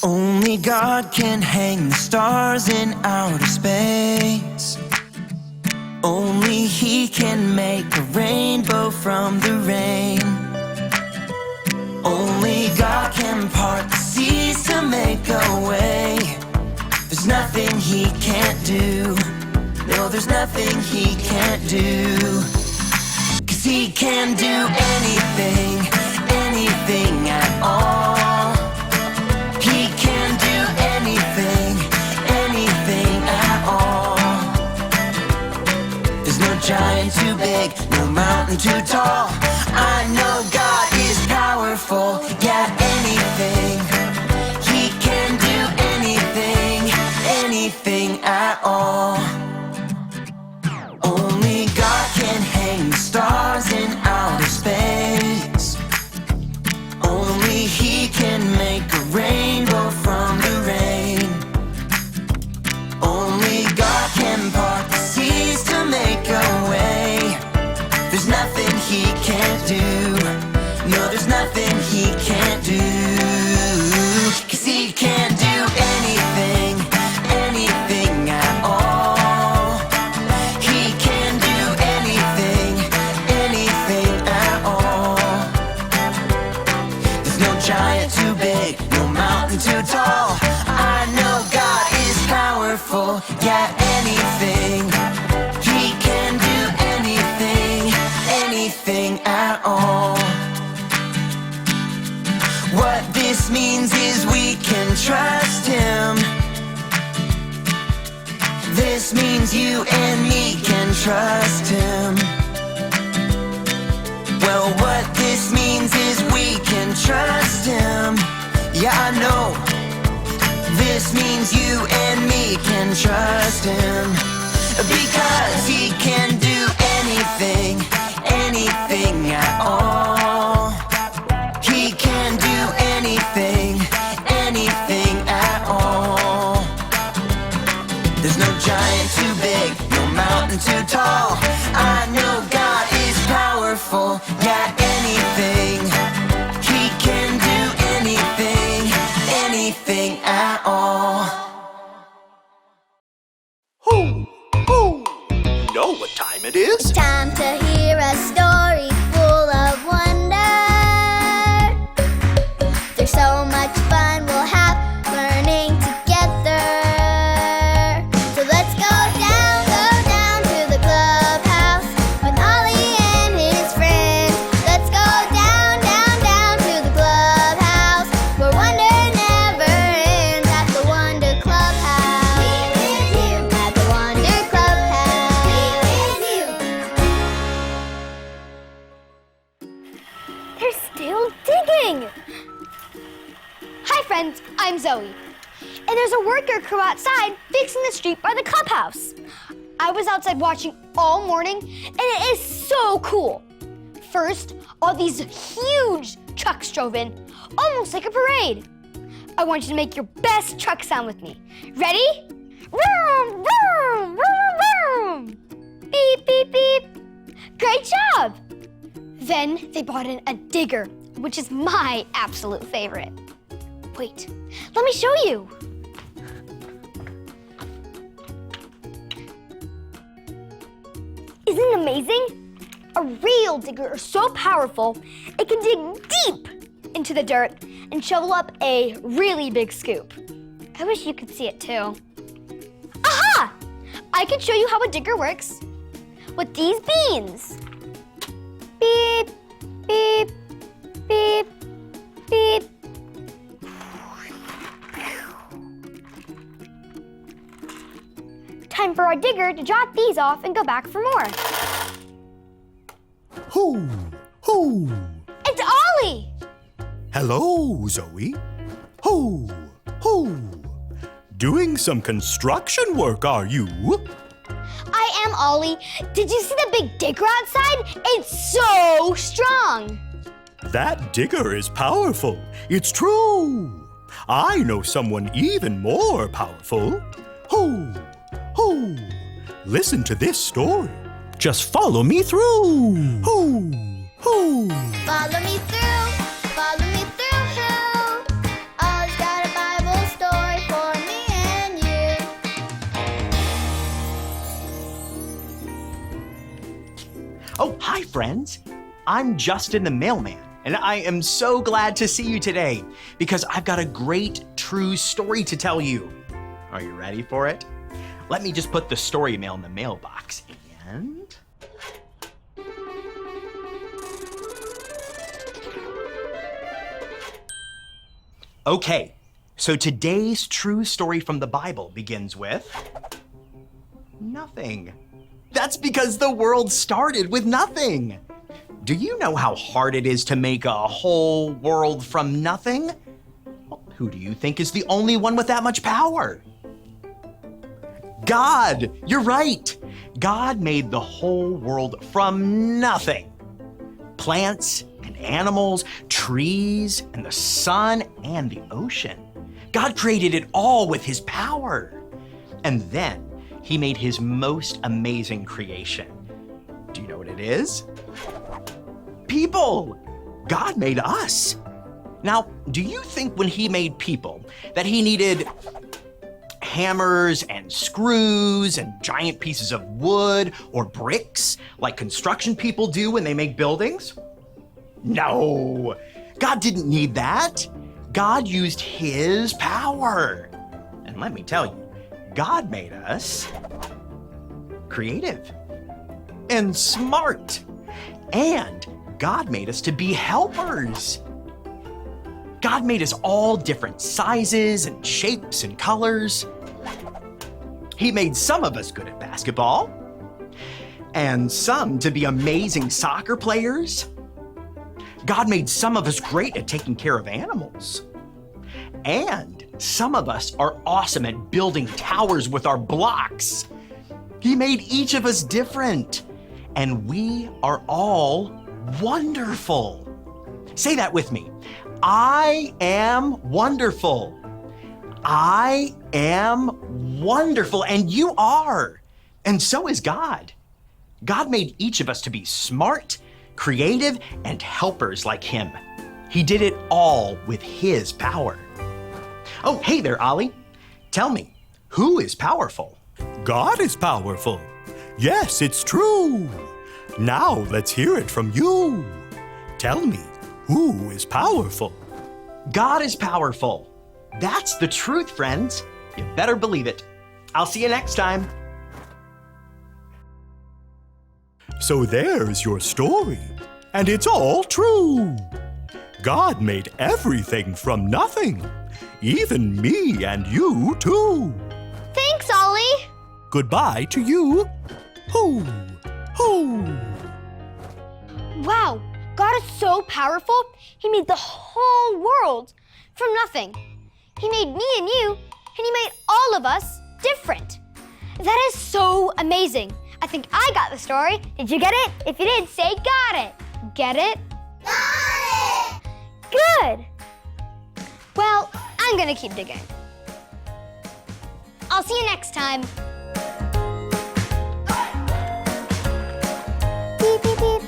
Only God can hang the stars in outer space. Only He can make a rainbow from the rain. Only God can part the seas to make a way. There's nothing He can't do. No, there's nothing He can't do. 'Cause He can do anything, anything at all. He can do anything, anything at all. There's no giant too big, no mountain too tall. I know God is powerful, yeah, anything. He can do anything, anything at all. Only God can hang the stars in outer space. Only He can make a rainbow from the rain. Only God can part the seas to make a way. There's nothing He can't do. No, there's nothing He can't do. 'Cause He can do anything, anything at all. He can do anything, anything at all. There's no giant too big, no mountain too tall. I know God is powerful, yeah, anything. He can do anything, anything at all. What this means is we can trust Him. This means you and me can trust Him. Well, what this means is we can trust Him. Yeah, I know. This means you and me can trust Him. Because He can do anything, anything at all. He can do anything, anything at all. There's no giant too big, no mountain too tall. I know God is powerful, yeah, anything. He can do anything, anything at all. Who? You know what time it is? Time to hear a story full of wonder. There's so much fun we'll have learning together. So let's go down to the clubhouse with Ollie and his friends. Let's go down to the clubhouse where wonder never ends at the Wonder Clubhouse. At the Wonder Clubhouse. They're still digging! Hi friends, I'm Zoe. And there's a worker crew outside fixing the street by the clubhouse. I was outside watching all morning and it is so cool. First, all these huge trucks drove in, almost like a parade. I want you to make your best truck sound with me. Ready? Vroom, vroom, vroom, vroom. Beep, beep, beep. Great job! Then they brought in a digger, which is my absolute favorite. Wait, let me show you. Isn't it amazing? A real digger is so powerful, it can dig deep into the dirt and shovel up a really big scoop. I wish you could see it too. Aha! I can show you how a digger works with these beans. Beep, beep, beep, beep. Time for our digger to drop these off and go back for more. Who? It's Ollie! Hello, Zoe. Who? Doing some construction work, are you? I am Ollie. Did you see the big digger outside? It's so strong. That digger is powerful. It's true. I know someone even more powerful. Who? Listen to this story. Just follow me through. Who? Follow me through, who? Ollie's got a Bible friends. I'm Justin the mailman, and I am so glad to see you today because I've got a great true story to tell you. Are you ready for it? Let me just put the story mail in the mailbox and... Okay, so today's true story from the Bible begins with nothing. That's because the world started with nothing. Do you know how hard it is to make a whole world from nothing? Well, who do you think is the only one with that much power? God! You're right! God made the whole world from nothing. Plants and animals, trees and the sun and the ocean. God created it all with his power. And then he made his most amazing creation. Do you know what it is? People! God made us. Now, do you think when he made people that he needed hammers and screws and giant pieces of wood or bricks like construction people do when they make buildings? No, God didn't need that. God used his power. And let me tell you, God made us creative and smart. And God made us to be helpers. God made us all different sizes and shapes and colors. He made some of us good at basketball, and some to be amazing soccer players. God made some of us great at taking care of animals. And some of us are awesome at building towers with our blocks. He made each of us different, and we are all wonderful. Say that with me. I am wonderful. I am wonderful, and you are. And so is God. God made each of us to be smart, creative, and helpers like him. He did it all with his power. Oh, hey there, Ollie. Tell me, who is powerful? God is powerful. Yes, it's true. Now let's hear it from you. Tell me, who is powerful? God is powerful. That's the truth, friends. You better believe it. I'll see you next time. So there's your story, and it's all true. God made everything from nothing, even me and you too. Thanks, Ollie. Goodbye to you. Hoo, hoo. Wow, God is so powerful. He made the whole world from nothing. He made me and you, and he made all of us different. That is so amazing. I think I got the story. Did you get it? If you did, say got it. Get it? Got it! Good. Well, I'm gonna keep digging. I'll see you next time. Beep, beep, beep.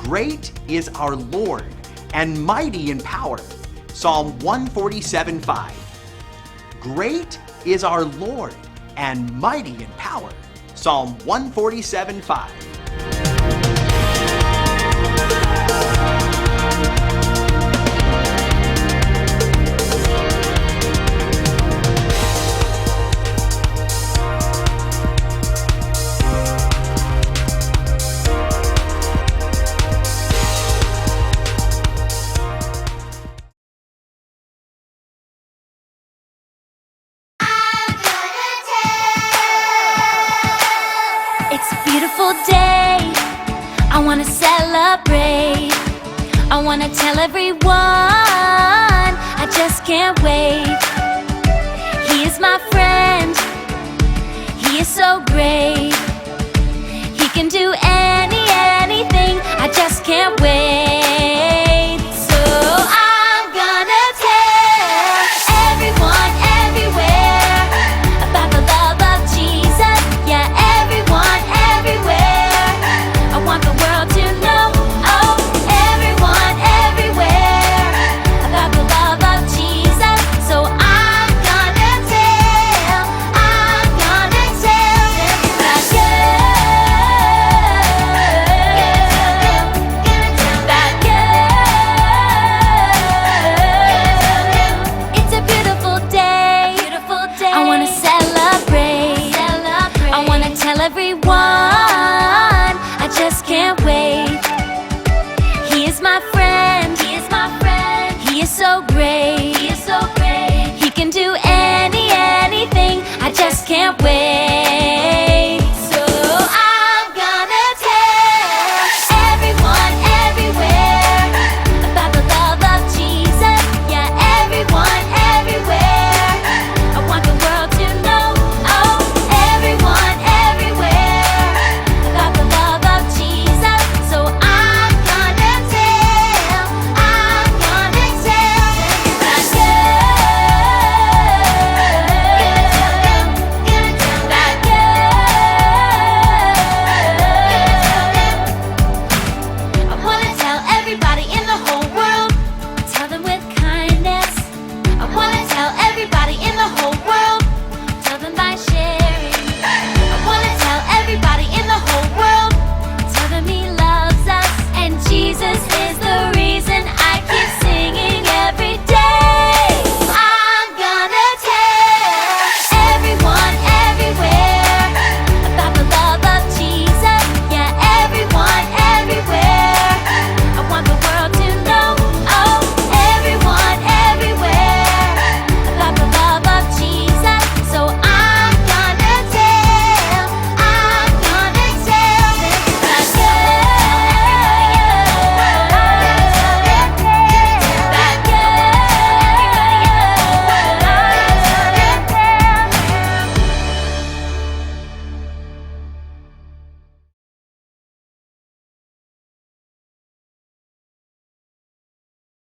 Great is our Lord and mighty in power. Psalm 147:5. Great is our Lord and mighty in power. Psalm 147:5. It's a beautiful day. I wanna celebrate. I wanna tell everyone I just can't wait. He is my friend. He is so great. He can do anything. I just can't wait. So I'm gonna tell everyone everywhere about the love just can't